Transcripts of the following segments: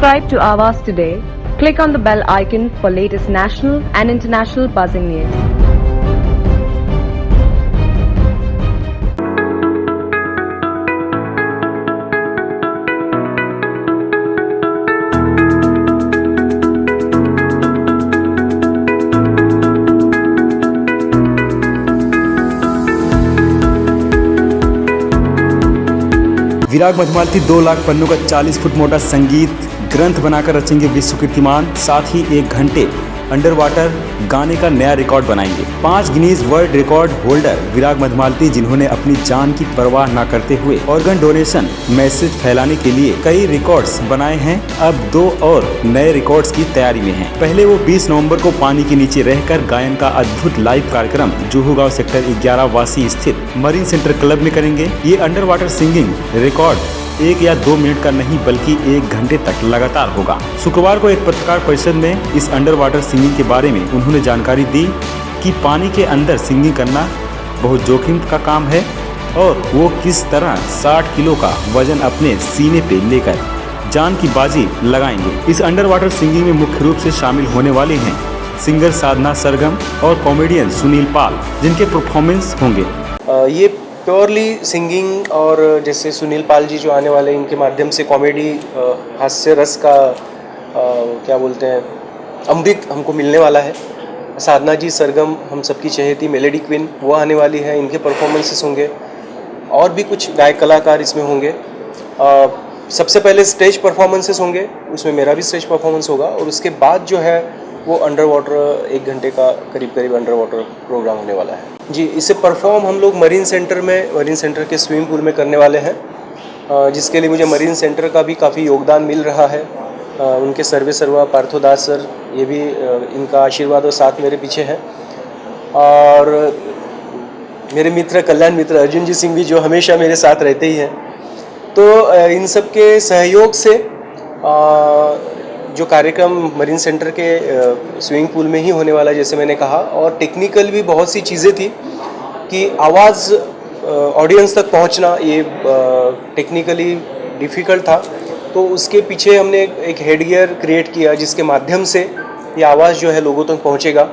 Subscribe to Awaaz today. Click on the bell icon for latest national and international buzzing news. विराग मधुमालती 2 लाख पन्नों का 40 foot मोटा संगीत ग्रंथ बनाकर रचेंगे विश्व कीर्तिमान। साथ ही 1 घंटे अंडर वाटर गाने का नया रिकॉर्ड बनाएंगे। 5 गिनीज वर्ल्ड रिकॉर्ड होल्डर विराग मधुमालती, जिन्होंने अपनी जान की परवाह न करते हुए ऑर्गन डोनेशन मैसेज फैलाने के लिए कई रिकॉर्ड्स बनाए हैं, अब 2 और नए रिकॉर्ड्स की तैयारी में हैं। पहले वो 20 नवंबर को पानी के नीचे रहकर गायन का अद्भुत लाइव कार्यक्रम जुहू गांव सेक्टर 11 वासी स्थित मरीन सेंटर क्लब में करेंगे। ये अंडर वाटर सिंगिंग रिकॉर्ड 1 या 2 मिनट का नहीं बल्कि 1 घंटे तक लगातार होगा। शुक्रवार को एक पत्रकार परिषद में इस अंडर वाटर सिंगिंग के बारे में उन्होंने जानकारी दी कि पानी के अंदर सिंगिंग करना बहुत जोखिम का काम है और वो किस तरह 60 किलो का वजन अपने सीने पे लेकर जान की बाजी लगाएंगे। इस अंडर वाटर सिंगिंग में मुख्य रूप से शामिल होने वाले हैं सिंगर साधना सरगम और कॉमेडियन सुनील पाल, जिनके परफॉर्मेंस होंगे। ये प्योरली सिंगिंग और जैसे सुनील पाल जी जो आने वाले हैं, इनके माध्यम से कॉमेडी हास्य रस का क्या बोलते हैं अमृत हमको मिलने वाला है। साधना जी सरगम, हम सबकी चहेती मेलेडी क्वीन, वो आने वाली है, इनके परफॉर्मेंसेस होंगे और भी कुछ गायक कलाकार इसमें होंगे। सबसे पहले स्टेज परफॉर्मेंसेस होंगे, उसमें मेरा भी स्टेज परफॉर्मेंस होगा और उसके बाद जो है वो अंडर वाटर 1 घंटे का करीब अंडर वाटर प्रोग्राम होने वाला है। जी, इसे परफॉर्म हम लोग मरीन सेंटर के स्विमिंग पूल में करने वाले हैं, जिसके लिए मुझे मरीन सेंटर का भी काफ़ी योगदान मिल रहा है। उनके सर्वे सर्वा पार्थोदास सर, ये भी इनका आशीर्वाद और साथ मेरे पीछे है। और मेरे मित्र कल्याण मित्र अर्जुन जी सिंह भी, जो हमेशा मेरे साथ रहते ही हैं। तो इन सब के सहयोग से जो कार्यक्रम मरीन सेंटर के स्विमिंग पूल में ही होने वाला है, जैसे मैंने कहा, और टेक्निकल भी बहुत सी चीज़ें थी कि आवाज़ ऑडियंस तक पहुंचना ये टेक्निकली डिफ़िकल्ट था। तो उसके पीछे हमने एक हेडगियर क्रिएट किया जिसके माध्यम से ये आवाज़ जो है लोगों तक पहुंचेगा।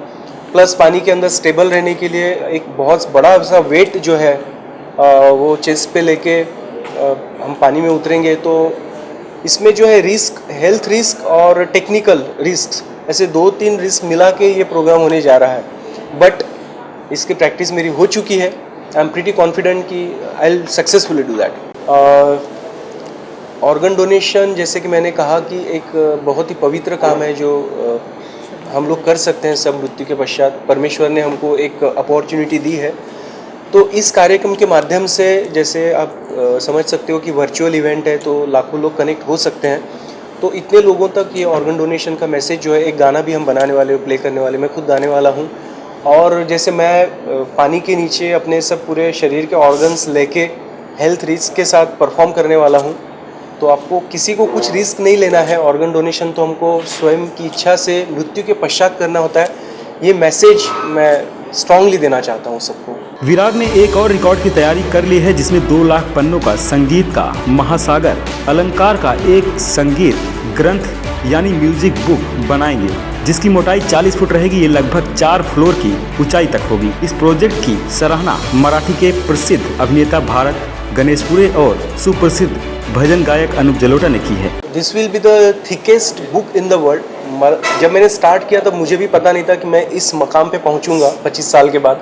प्लस पानी के अंदर स्टेबल रहने के लिए एक बहुत बड़ा सा वेट जो है वो चेस्ट पे लेके हम पानी में उतरेंगे। तो इसमें जो है रिस्क, हेल्थ रिस्क और टेक्निकल रिस्क, ऐसे 2-3 रिस्क मिला के ये प्रोग्राम होने जा रहा है। बट इसकी प्रैक्टिस मेरी हो चुकी है। आई एम प्रीटी कॉन्फिडेंट कि I will successfully do that. Organ donation, जैसे कि मैंने कहा, कि एक बहुत ही पवित्र काम है जो हम लोग कर सकते हैं सब मृत्यु के पश्चात। परमेश्वर ने हमको एक अपॉर्चुनिटी दी है। तो इस कार्यक्रम के माध्यम से, जैसे आप समझ सकते हो कि वर्चुअल इवेंट है तो लाखों लोग कनेक्ट हो सकते हैं। तो इतने लोगों तक ये ऑर्गन डोनेशन का मैसेज जो है, एक गाना भी हम बनाने वाले, प्ले करने वाले, मैं खुद गाने वाला हूँ। और जैसे मैं पानी के नीचे अपने सब पूरे शरीर के ऑर्गन्स लेके हेल्थ रिस्क के साथ परफॉर्म करने वाला हूँ। तो आपको किसी को कुछ रिस्क नहीं लेना है। ऑर्गन डोनेशन तो हमको स्वयं की इच्छा से मृत्यु के पश्चात करना होता है। ये मैसेज मैं स्ट्रांगली देना चाहता हूँ सबको। विराग ने एक और रिकॉर्ड की तैयारी कर ली है, जिसमें 2 लाख पन्नों का संगीत का महासागर अलंकार का एक संगीत ग्रंथ यानी म्यूजिक बुक बनाएंगे, जिसकी मोटाई 40 फुट रहेगी। ये लगभग 4 फ्लोर की ऊंचाई तक होगी। इस प्रोजेक्ट की सराहना मराठी के प्रसिद्ध अभिनेता भारत गणेशपुरे और सुप्रसिद्ध भजन गायक अनूप जलोटा ने की है। This will be the thickest book in the world. जब मैंने स्टार्ट किया तब मुझे भी पता नहीं था कि मैं इस मकाम पे पहुंचूंगा 25 साल के बाद,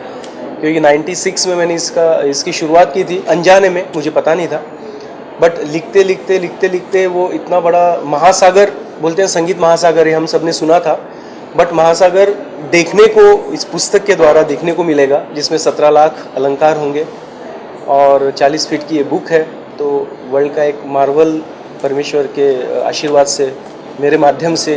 क्योंकि 96 में मैंने इसकी शुरुआत की थी, अनजाने में, मुझे पता नहीं था। बट लिखते वो इतना बड़ा महासागर, बोलते हैं संगीत महासागर है, हम सब ने सुना था। बट महासागर देखने को इस पुस्तक के द्वारा देखने को मिलेगा, जिसमें 17 लाख अलंकार होंगे और 40 फीट की ये बुक है। तो वर्ल्ड का एक मार्वल परमेश्वर के आशीर्वाद से, मेरे माध्यम से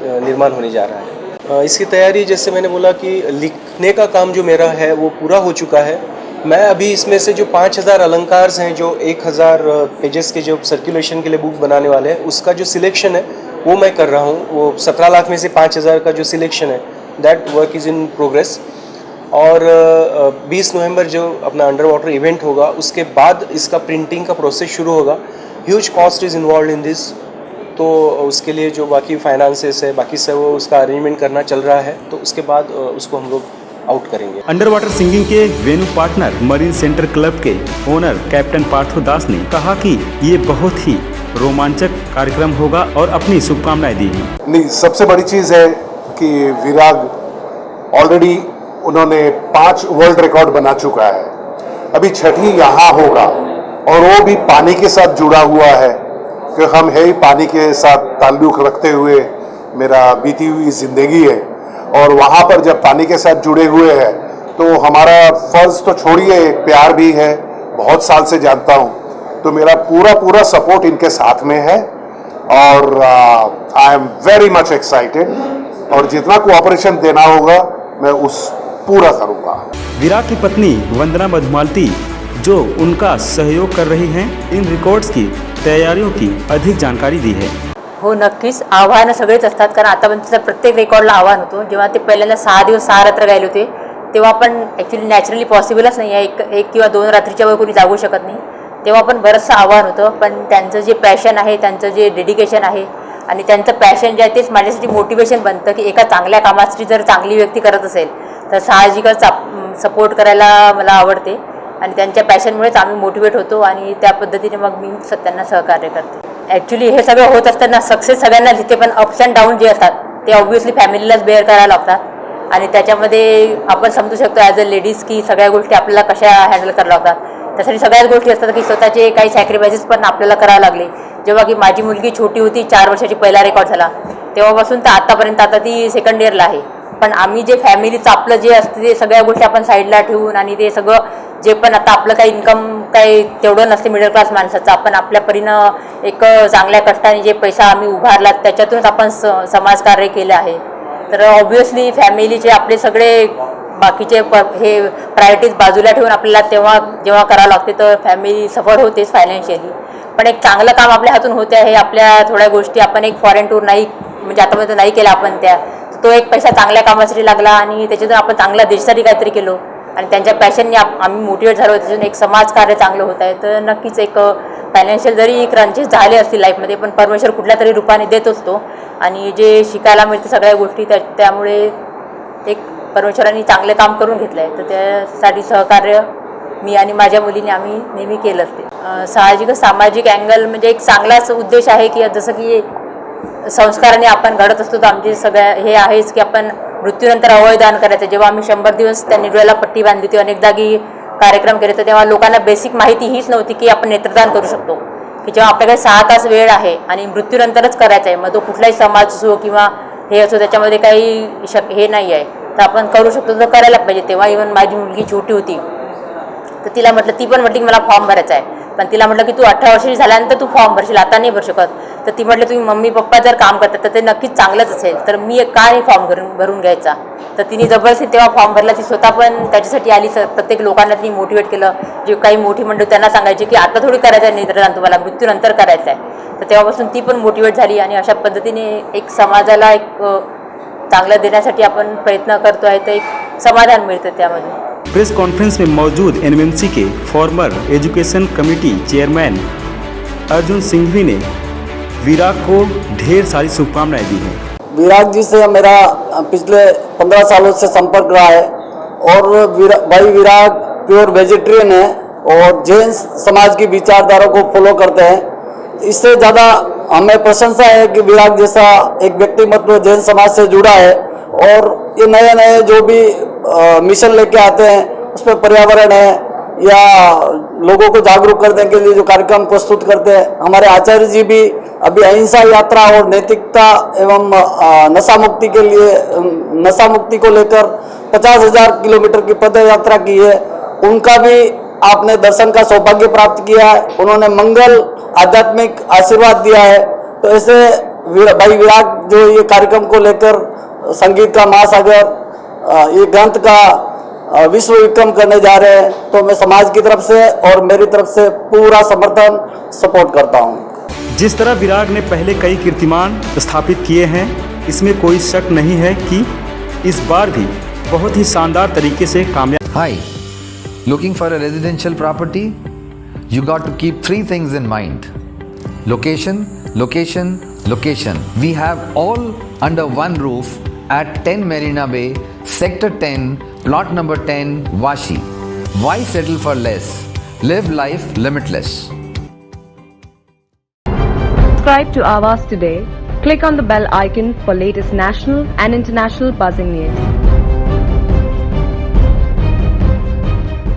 निर्माण होने जा रहा है। इसकी तैयारी, जैसे मैंने बोला कि लिखने का काम जो मेरा है वो पूरा हो चुका है। मैं अभी इसमें से जो 5000 अलंकार हैं, जो 1000 पेजेस के जो सर्कुलेशन के लिए बुक बनाने वाले हैं, उसका जो सिलेक्शन है वो मैं कर रहा हूँ। वो 17 लाख में से 5000 का जो सिलेक्शन है, that work is in progress. और 20 नवंबर जो अपना अंडर वाटर इवेंट होगा, उसके बाद इसका प्रिंटिंग का प्रोसेस शुरू होगा। Huge cost is involve in this. तो उसके लिए जो बाकी फाइनेंसेस है बाकी सब वो उसका अरेंजमेंट करना चल रहा है, तो उसके बाद उसको हम लोग आउट करेंगे। अंडर वाटर सिंगिंग के venue partner marine centre club के ओनर कैप्टन पार्थो दास ने कहा कि ये बहुत ही रोमांचक कार्यक्रम होगा और अपनी शुभकामनाएं दी हैं। नहीं, सबसे बड़ी चीज़ है कि विराग ऑलरेडी उन्होंने 5 वर्ल्ड रिकॉर्ड बना चुका है, अभी 6ठी यहाँ होगा और वो भी पानी के साथ जुड़ा हुआ है कि हम है ही पानी के साथ ताल्लुक़ रखते हुए मेरा बीती हुई ज़िंदगी है, और वहाँ पर जब पानी के साथ जुड़े हुए हैं तो हमारा फ़र्ज़ तो छोड़िए, प्यार भी है, बहुत साल से जानता हूँ, तो मेरा पूरा सपोर्ट इनके साथ में है और I am very much excited और जितना कोऑपरेशन देना होगा मैं उस पूरा करूँगा। विराग की पत्नी वंदना मधुमालती जो उनका सहयोग कर रही हैं, इन रिकॉर्ड्स की तैयारियों की अधिक जानकारी दी है। हो, नक्कीच आव्हानं सगळेच असतात, कारण आतापर्यंत प्रत्येक रेकॉर्डला आव्हान होतं. जेव्हा ते पहिल्यांदा 6 दिवस 6 रात्र गायले होते तेव्हा पण ॲक्च्युली नॅचरली पॉसिबलच नाही आहे, एक किंवा 2 रात्रीच्या वर कोणी जागू शकत नाही. तेव्हा पण बरंचसं आव्हान होतं, पण त्यांचं जे पॅशन आहे, त्यांचं जे डेडिकेशन आहे आणि त्यांचं पॅशन जे आहे तेच माझ्यासाठी मोटिवेशन बनतं की एका चांगल्या कामासाठी जर चांगली व्यक्ती करत असेल तर साहजिकच सपोर्ट करायला मला आवडते आणि त्यांच्या पॅशनमुळेच आम्ही मोटिवेट होतो आणि त्या पद्धतीने मग मी त्यांना सहकार्य करते. ॲक्च्युली हे सगळं होत असताना सक्सेस सगळ्यांना दिसते, पण अप्स अँड डाऊन जे असतात ते ऑब्व्हियसली फॅमिलीलाच बेअर करायला लागतात आणि त्याच्यामध्ये आपण समजू शकतो ॲज अ लेडीज की सगळ्या गोष्टी आपल्याला कशा हँडल करायला लागतात. त्यासाठी सगळ्याच गोष्टी असतात की स्वतःचे काही सॅक्रिफायसेस पण आपल्याला करावे लागले. जेव्हा की माझी मुलगी छोटी होती, 4 वर्षाची, पहिला रेकॉर्ड झाला तेव्हापासून तर आतापर्यंत, आता ती सेकंड इयरला आहे, पण आम्ही जे फॅमिलीचं आपलं जे असतं ते सगळ्या गोष्टी आपण साईडला ठेवून आणि ते सगळं जे पण आता आपलं काही इन्कम काही तेवढं नसते मिडल क्लास माणसाचं, आपण आपल्या परीनं एक चांगल्या कष्टाने जे पैसा आम्ही उभारला त्याच्यातूनच आपण समाजकार्य केलं आहे. तर ऑब्व्हियसली फॅमिलीचे आपले सगळे बाकीचे हे प्रायोरिटीज बाजूला ठेवून आपल्याला तेव्हा जेव्हा करावं लागते तर फॅमिली सफर होतेच फायनान्शियली, पण एक चांगलं काम आपल्या हातून होते आहे. आपल्या थोड्या गोष्टी आपण एक फॉरेन टूर नाही म्हणजे आतापर्यंत नाही केला आपण, तो एक पैसा चांगल्या कामासाठी लागला आणि त्याच्यातून आपण चांगल्या देशासाठी काहीतरी केलो आणि त्यांच्या पॅशनने आम्ही मोटिवेट झालो, त्याच्यातून एक समाजकार्य चांगलं होत आहे. तर नक्कीच एक फायनान्शियल जरी क्रंचेस झाले असतील लाईफमध्ये, पण परमेश्वर कुठल्या तरी रूपाने देत असतो आणि जे शिकायला मिळते सगळ्या गोष्टी त्यामुळे एक परमेश्वरांनी चांगले काम करून घेतलं आहे. तर त्यासाठी सहकार्य मी आणि माझ्या मुलीने आम्ही नेहमी केलं असते. साहजिकच सामाजिक अँगल म्हणजे एक चांगलाच उद्देश आहे की जसं की संस्काराने आपण घडत असतो, तर आमचे सगळ्या हे आहेच की आपण मृत्यूनंतर अवयदान करायचं. जेव्हा आम्ही 100 दिवस त्या निर्वयाला पट्टी बांधली होती, अनेक जागी कार्यक्रम केले, तर तेव्हा लोकांना बेसिक माहिती हीच नव्हती की आपण नेत्रदान करू शकतो, की जेव्हा आपल्याकडे 6 तास वेळ आहे आणि मृत्यूनंतरच करायचं आहे, मग तो कुठलाही समाज असो किंवा हे असो त्याच्यामध्ये काही हे नाही आहे, तर आपण करू शकतो, तर करायला पाहिजे. तेव्हा इव्हन माझी मुलगी छोटी होती तर तिला म्हटलं, ती पण म्हटली की मला फॉर्म भरायचा आहे, पण तिला म्हटलं की तू 18 वर्षाची झाल्यानंतर तू फॉर्म भरशील, आता नाही भरू शकत. तर ती म्हटलं तुम्ही मम्मी पप्पा जर काम करतात तर ते नक्कीच चांगलंच असेल, तर मी का नाही फॉर्म भरून घ्यायचा. तर तिने जबरदस्ती तेव्हा फॉर्म भरला. ती स्वतः पण त्याच्यासाठी आली, प्रत्येक लोकांना तिने मोटिवेट केलं. जे काही मोठी मंडळी त्यांना सांगायची की आता थोडी करायचं आहे नेत्रदान, तुम्हाला मृत्यूनंतर करायचं आहे. तर तेव्हापासून ती पण मोटिवेट झाली आणि अशा पद्धतीने एक समाजाला एक चांगलं देण्यासाठी आपण प्रयत्न करतो आहे, तर एक समाधान मिळतं त्यामध्ये. प्रेस कॉन्फ्रेंस में मौजूद एनएमसी के farmer education committee chairman Arjun Singhvi ने विराग को ढेर सारी शुभकामनाएं दी हैं। विराग जी से मेरा पिछले 15 सालों से संपर्क रहा है और भाई विराग प्योर वेजिटेरियन है और जैन समाज की विचारधारा को फॉलो करते हैं। इससे ज़्यादा हमें प्रशंसा है कि विराग जैसा एक व्यक्तिमत्व जैन समाज से जुड़ा है और ये नए नए जो भी मिशन लेके आते हैं उसमें पर्यावरण है या लोगों को जागरूक करने के लिए जो कार्यक्रम प्रस्तुत करते हैं। हमारे आचार्य जी भी अभी अहिंसा यात्रा और नैतिकता एवं नशा मुक्ति के लिए नशा मुक्ति को लेकर 50,000 किलोमीटर की पद यात्रा की है, उनका भी आपने दर्शन का सौभाग्य प्राप्त किया है। उन्होंने मंगल आध्यात्मिक आशीर्वाद दिया है। तो ऐसे भाई विराग जो ये कार्यक्रम को लेकर संगीत का महासागर ये ग्रंथ का विश्व विक्रम करने जा रहे हैं, तो मैं समाज की तरफ से और मेरी तरफ से पूरा समर्थन सपोर्ट करता हूं। जिस तरह विराग ने पहले कई कीर्तिमान स्थापित किए हैं, इसमें कोई शक नहीं है कि इस बार भी बहुत ही शानदार तरीके से कामयाब। Hi, looking for a residential property? You got to keep 3 things in mind: location, location, Location: we have all under one roof at 10 Marina Bay, Sector 10, Plot number 10, Vashi. Why settle for less? Live life limitless. Subscribe to Aavas today. Click on the bell icon for latest national and international buzzing news.